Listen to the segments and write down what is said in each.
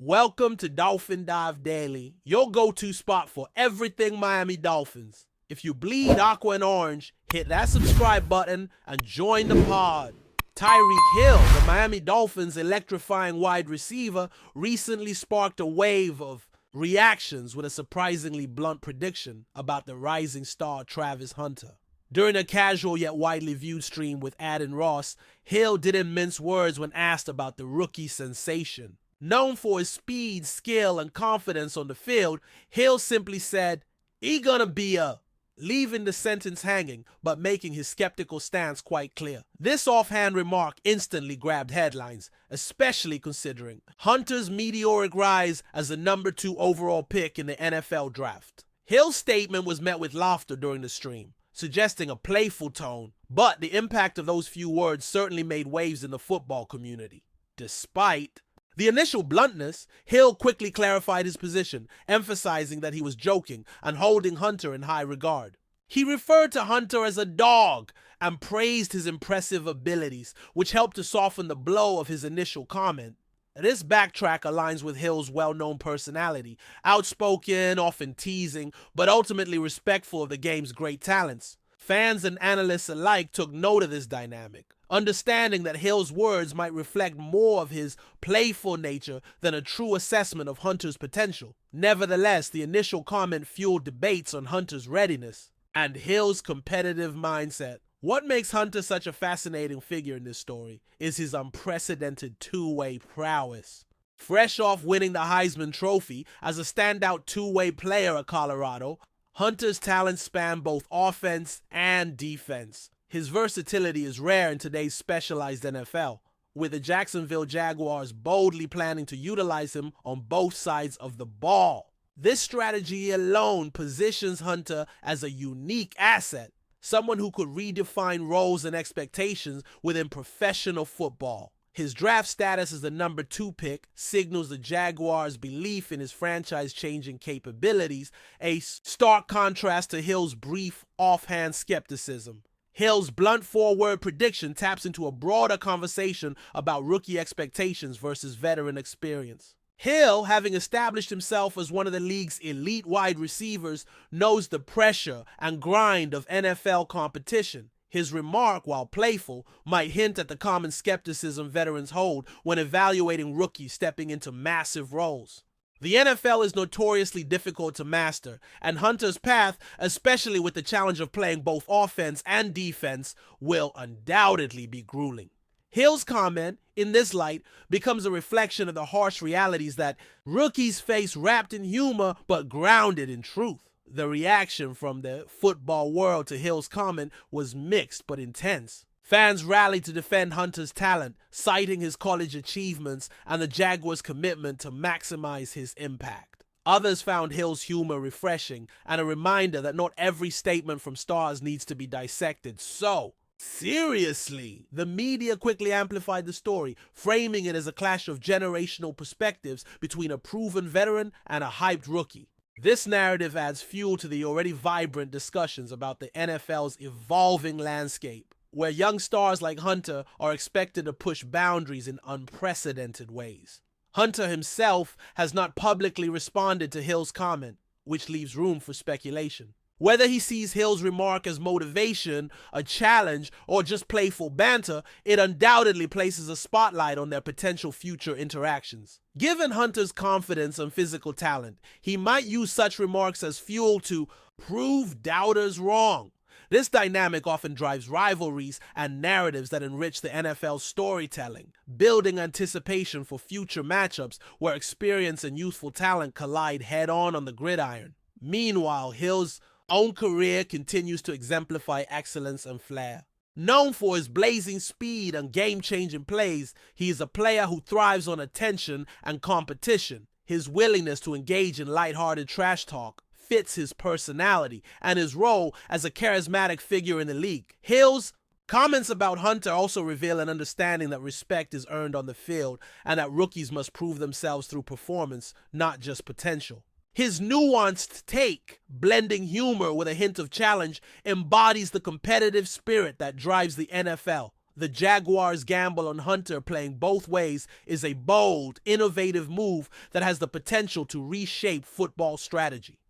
Welcome to Dolphin Dive Daily, your go-to spot for everything Miami Dolphins. If you bleed aqua and orange, hit that subscribe button and join the pod. Tyreek Hill, the Miami Dolphins' electrifying wide receiver, recently sparked a wave of reactions with a surprisingly blunt prediction about the rising star Travis Hunter. During a casual yet widely viewed stream with Adin Ross, Hill didn't mince words when asked about the rookie sensation. Known for his speed, skill, and confidence on the field, Hill simply said, "He gonna be a," leaving the sentence hanging, but making his skeptical stance quite clear. This offhand remark instantly grabbed headlines, especially considering Hunter's meteoric rise as the number 2 overall pick in the NFL draft. Hill's statement was met with laughter during the stream, suggesting a playful tone, but the impact of those few words certainly made waves in the football community. Despite the initial bluntness, Hill quickly clarified his position, emphasizing that he was joking and holding Hunter in high regard. He referred to Hunter as a dog and praised his impressive abilities, which helped to soften the blow of his initial comment. This backtrack aligns with Hill's well-known personality, outspoken, often teasing, but ultimately respectful of the game's great talents. Fans and analysts alike took note of this dynamic, understanding that Hill's words might reflect more of his playful nature than a true assessment of Hunter's potential. Nevertheless, the initial comment fueled debates on Hunter's readiness and Hill's competitive mindset. What makes Hunter such a fascinating figure in this story is his unprecedented two-way prowess. Fresh off winning the Heisman Trophy as a standout two-way player at Colorado, Hunter's talents span both offense and defense. His versatility is rare in today's specialized NFL, with the Jacksonville Jaguars boldly planning to utilize him on both sides of the ball. This strategy alone positions Hunter as a unique asset, someone who could redefine roles and expectations within professional football. His draft status as the number 2 pick signals the Jaguars' belief in his franchise-changing capabilities, a stark contrast to Hill's brief, offhand skepticism. Hill's blunt four-word prediction taps into a broader conversation about rookie expectations versus veteran experience. Hill, having established himself as one of the league's elite wide receivers, knows the pressure and grind of NFL competition. His remark, while playful, might hint at the common skepticism veterans hold when evaluating rookies stepping into massive roles. The NFL is notoriously difficult to master, and Hunter's path, especially with the challenge of playing both offense and defense, will undoubtedly be grueling. Hill's comment, in this light, becomes a reflection of the harsh realities that rookies face, wrapped in humor but grounded in truth. The reaction from the football world to Hill's comment was mixed but intense. Fans rallied to defend Hunter's talent, citing his college achievements and the Jaguars' commitment to maximize his impact. Others found Hill's humor refreshing and a reminder that not every statement from stars needs to be dissected so seriously. The media quickly amplified the story, framing it as a clash of generational perspectives between a proven veteran and a hyped rookie. This narrative adds fuel to the already vibrant discussions about the NFL's evolving landscape, where young stars like Hunter are expected to push boundaries in unprecedented ways. Hunter himself has not publicly responded to Hill's comment, which leaves room for speculation. Whether he sees Hill's remark as motivation, a challenge, or just playful banter, it undoubtedly places a spotlight on their potential future interactions. Given Hunter's confidence and physical talent, he might use such remarks as fuel to prove doubters wrong. This dynamic often drives rivalries and narratives that enrich the NFL's storytelling, building anticipation for future matchups where experience and youthful talent collide head-on on the gridiron. Meanwhile, Hill's own career continues to exemplify excellence and flair. Known for his blazing speed and game-changing plays, he is a player who thrives on attention and competition. His willingness to engage in lighthearted trash talk fits his personality and his role as a charismatic figure in the league. Hill's comments about Hunter also reveal an understanding that respect is earned on the field and that rookies must prove themselves through performance, not just potential. His nuanced take, blending humor with a hint of challenge, embodies the competitive spirit that drives the NFL. The Jaguars' gamble on Hunter playing both ways is a bold, innovative move that has the potential to reshape football strategy.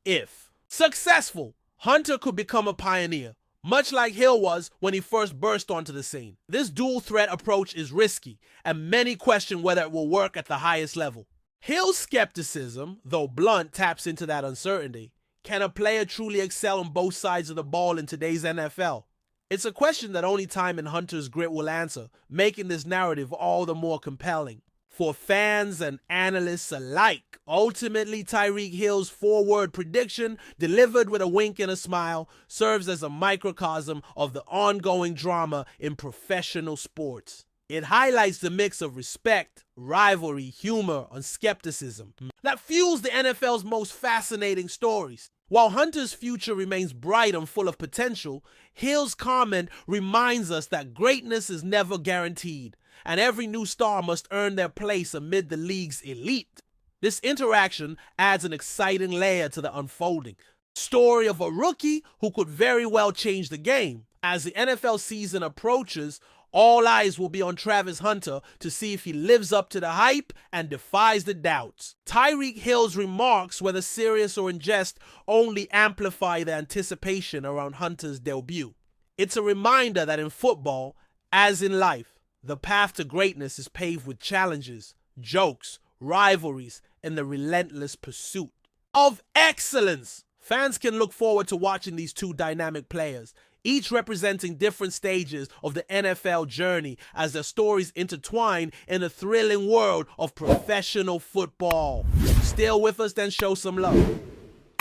If successful, Hunter could become a pioneer, much like Hill was when he first burst onto the scene. This dual threat approach is risky, and many question whether it will work at the highest level. Hill's skepticism, though blunt, taps into that uncertainty. Can a player truly excel on both sides of the ball in today's NFL? It's a question that only time and Hunter's grit will answer, making this narrative all the more compelling. For fans and analysts alike, ultimately Tyreek Hill's four-word prediction, delivered with a wink and a smile, serves as a microcosm of the ongoing drama in professional sports. It highlights the mix of respect, rivalry, humor, and skepticism that fuels the NFL's most fascinating stories. While Hunter's future remains bright and full of potential, Hill's comment reminds us that greatness is never guaranteed, and every new star must earn their place amid the league's elite. This interaction adds an exciting layer to the unfolding story of a rookie who could very well change the game. As the NFL season approaches, all eyes will be on Travis Hunter to see if he lives up to the hype and defies the doubts. Tyreek Hill's remarks, whether serious or in jest, only amplify the anticipation around Hunter's debut. It's a reminder that in football, as in life, the path to greatness is paved with challenges, jokes, rivalries, and the relentless pursuit of excellence. Fans can look forward to watching these two dynamic players, each representing different stages of the NFL journey as their stories intertwine in a thrilling world of professional football. Still with us? Then show some love.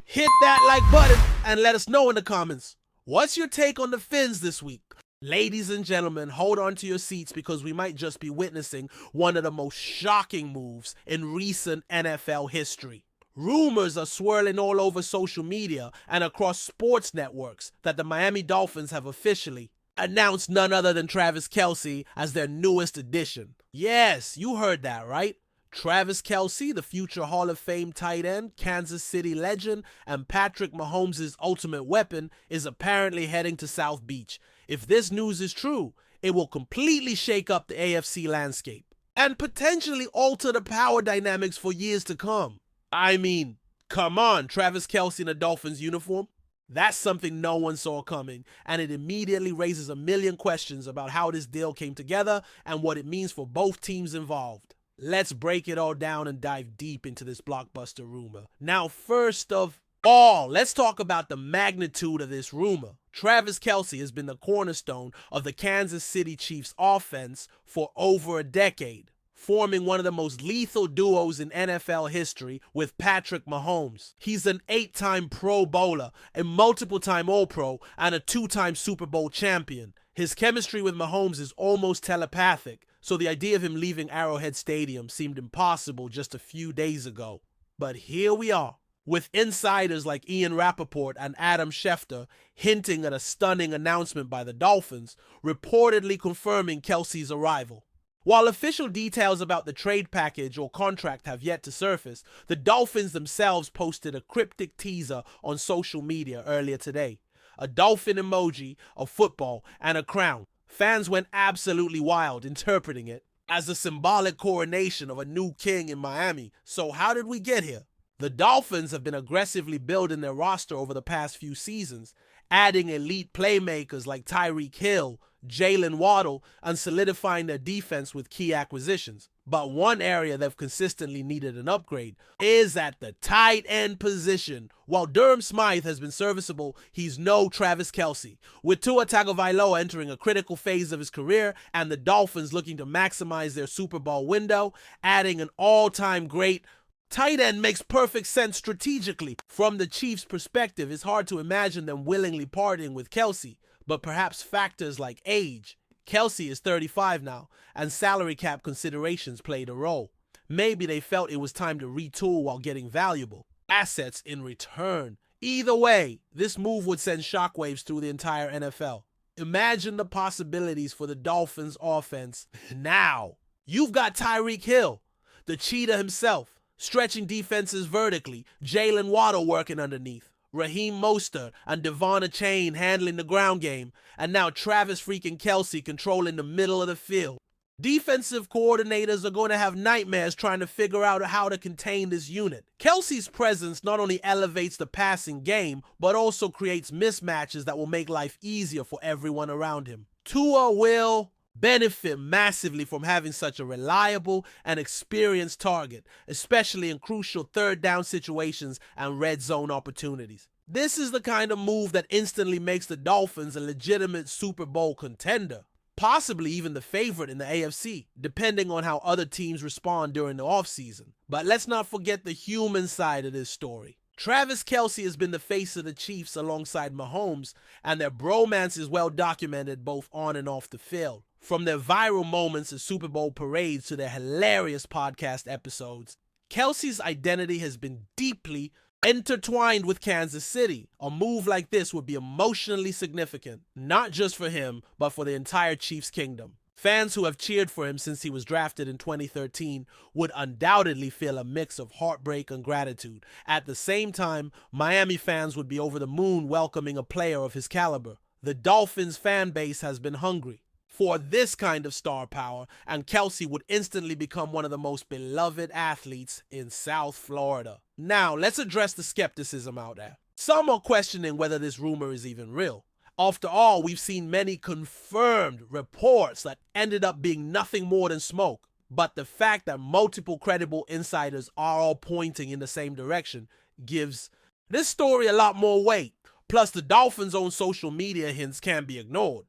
Hit that like button and let us know in the comments. What's your take on the Fins this week? Ladies and gentlemen, hold on to your seats because we might just be witnessing one of the most shocking moves in recent NFL history. Rumors are swirling all over social media and across sports networks that the Miami Dolphins have officially announced none other than Travis Kelce as their newest addition. Yes, you heard that right. Travis Kelce, the future Hall of Fame tight end, Kansas City legend, and Patrick Mahomes' ultimate weapon, is apparently heading to South Beach. If this news is true, it will completely shake up the AFC landscape and potentially alter the power dynamics for years to come. I mean, come on, Travis Kelce in a Dolphins uniform? That's something no one saw coming, and it immediately raises a million questions about how this deal came together and what it means for both teams involved. Let's break it all down and dive deep into this blockbuster rumor. Now, first of all, let's talk about the magnitude of this rumor. Travis Kelce has been the cornerstone of the Kansas City Chiefs offense for over a decade, forming one of the most lethal duos in NFL history with Patrick Mahomes. He's an 8-time Pro Bowler, a multiple-time All-Pro, and a 2-time Super Bowl champion. His chemistry with Mahomes is almost telepathic, so the idea of him leaving Arrowhead Stadium seemed impossible just a few days ago. But here we are, with insiders like Ian Rappaport and Adam Schefter hinting at a stunning announcement by the Dolphins, reportedly confirming Kelce's arrival. While official details about the trade package or contract have yet to surface, the Dolphins themselves posted a cryptic teaser on social media earlier today. A dolphin emoji, a football, and a crown. Fans went absolutely wild interpreting it as a symbolic coronation of a new king in Miami. So how did we get here? The Dolphins have been aggressively building their roster over the past few seasons, adding elite playmakers like Tyreek Hill, Jalen Waddle, and solidifying their defense with key acquisitions. But one area they've consistently needed an upgrade is at the tight end position. While Durham Smythe has been serviceable, he's no Travis Kelce. With Tua Tagovailoa entering a critical phase of his career and the Dolphins looking to maximize their Super Bowl window, adding an all-time great tight end makes perfect sense strategically. From the Chiefs' perspective, it's hard to imagine them willingly parting with Kelce, but perhaps factors like age. Kelce is 35 now, and salary cap considerations played a role. Maybe they felt it was time to retool while getting valuable assets in return. Either way, this move would send shockwaves through the entire NFL. Imagine the possibilities for the Dolphins offense now. You've got Tyreek Hill, the cheetah himself, stretching defenses vertically, Jalen Waddle working underneath. Raheem Mostert and Devon Chain handling the ground game, and now Travis freaking Kelce controlling the middle of the field. Defensive coordinators are going to have nightmares trying to figure out how to contain this unit. Kelce's presence not only elevates the passing game, but also creates mismatches that will make life easier for everyone around him. Tua will benefit massively from having such a reliable and experienced target, especially in crucial third down situations and red zone opportunities. This is the kind of move that instantly makes the Dolphins a legitimate Super Bowl contender, possibly even the favorite in the AFC, depending on how other teams respond during the offseason. But let's not forget the human side of this story. Travis Kelce has been the face of the Chiefs alongside Mahomes, and their bromance is well documented both on and off the field. From their viral moments at Super Bowl parades to their hilarious podcast episodes, Kelce's identity has been deeply intertwined with Kansas City. A move like this would be emotionally significant, not just for him, but for the entire Chiefs kingdom. Fans who have cheered for him since he was drafted in 2013 would undoubtedly feel a mix of heartbreak and gratitude. At the same time, Miami fans would be over the moon welcoming a player of his caliber. The Dolphins fan base has been hungry for this kind of star power, and Kelce would instantly become one of the most beloved athletes in South Florida. Now, let's address the skepticism out there. Some are questioning whether this rumor is even real. After all, we've seen many confirmed reports that ended up being nothing more than smoke. But the fact that multiple credible insiders are all pointing in the same direction gives this story a lot more weight. Plus, the Dolphins' own social media hints can't be ignored.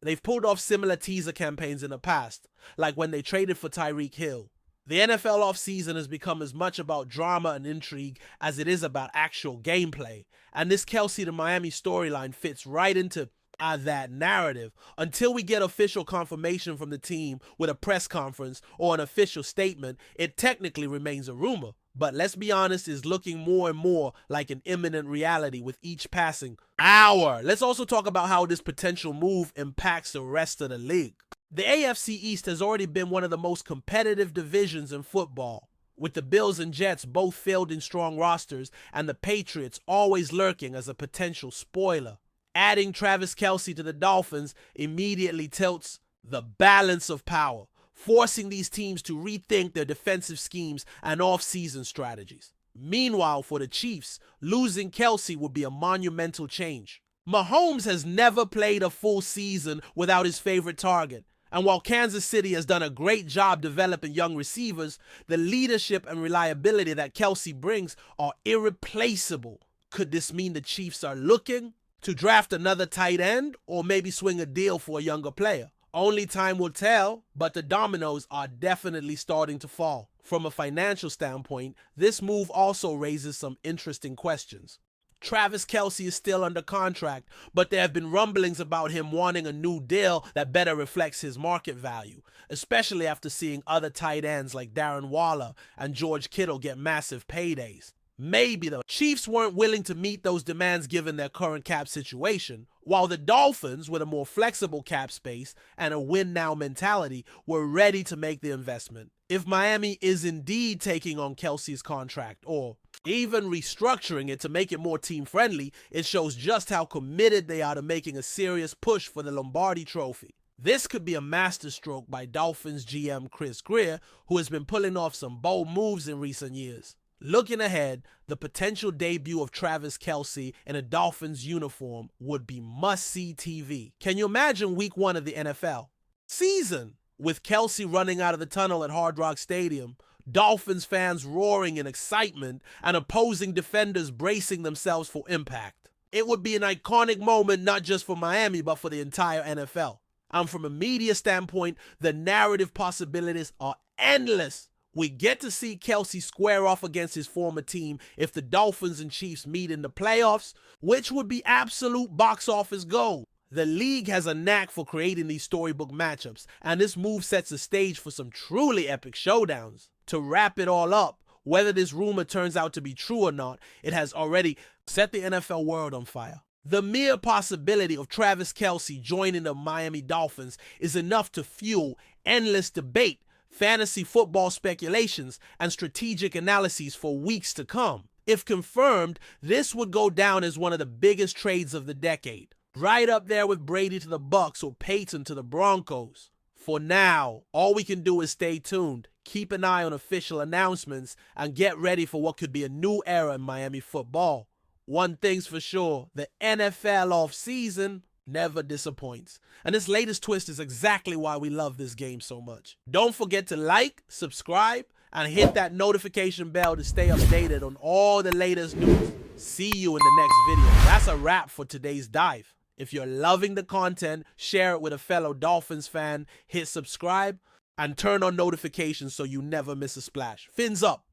They've pulled off similar teaser campaigns in the past, like when they traded for Tyreek Hill. The NFL offseason has become as much about drama and intrigue as it is about actual gameplay, and this Kelce to Miami storyline fits right into that narrative. Until we get official confirmation from the team with a press conference or an official statement, it technically remains a rumor. But let's be honest, it's looking more and more like an imminent reality with each passing hour. Let's also talk about how this potential move impacts the rest of the league. The AFC East has already been one of the most competitive divisions in football, with the Bills and Jets both fielding strong rosters and the Patriots always lurking as a potential spoiler. Adding Travis Kelce to the Dolphins immediately tilts the balance of power, forcing these teams to rethink their defensive schemes and off-season strategies. Meanwhile, for the Chiefs, losing Kelce would be a monumental change. Mahomes has never played a full season without his favorite target. And while Kansas City has done a great job developing young receivers, the leadership and reliability that Kelce brings are irreplaceable. Could this mean the Chiefs are looking to draft another tight end or maybe swing a deal for a younger player? Only time will tell, but the dominoes are definitely starting to fall. From a financial standpoint, this move also raises some interesting questions. Travis Kelce is still under contract, but there have been rumblings about him wanting a new deal that better reflects his market value, especially after seeing other tight ends like Darren Waller and George Kittle get massive paydays. Maybe the Chiefs weren't willing to meet those demands given their current cap situation, while the Dolphins, with a more flexible cap space and a win-now mentality, were ready to make the investment. If Miami is indeed taking on Kelce's contract or even restructuring it to make it more team-friendly, it shows just how committed they are to making a serious push for the Lombardi Trophy. This could be a masterstroke by Dolphins GM Chris Grier, who has been pulling off some bold moves in recent years. Looking ahead, the potential debut of Travis Kelce in a Dolphins uniform would be must-see TV. Can you imagine week 1 of the NFL season with Kelce running out of the tunnel at Hard Rock Stadium, Dolphins fans roaring in excitement, and opposing defenders bracing themselves for impact? It would be an iconic moment not just for Miami, but for the entire NFL. And from a media standpoint, the narrative possibilities are endless. We get to see Kelce square off against his former team if the Dolphins and Chiefs meet in the playoffs, which would be absolute box office gold. The league has a knack for creating these storybook matchups, and this move sets the stage for some truly epic showdowns. To wrap it all up, whether this rumor turns out to be true or not, it has already set the NFL world on fire. The mere possibility of Travis Kelce joining the Miami Dolphins is enough to fuel endless debate, fantasy football speculations, and strategic analyses for weeks to come. If confirmed, this would go down as one of the biggest trades of the decade. Right up there with Brady to the Bucks or Peyton to the Broncos. For now, all we can do is stay tuned, keep an eye on official announcements, and get ready for what could be a new era in Miami football. One thing's for sure, the NFL offseason never disappoints. And this latest twist is exactly why we love this game so much. Don't forget to like, subscribe, and hit that notification bell to stay updated on all the latest news. See you in the next video. That's a wrap for today's dive. If you're loving the content, share it with a fellow Dolphins fan, hit subscribe, and turn on notifications so you never miss a splash. Fins up!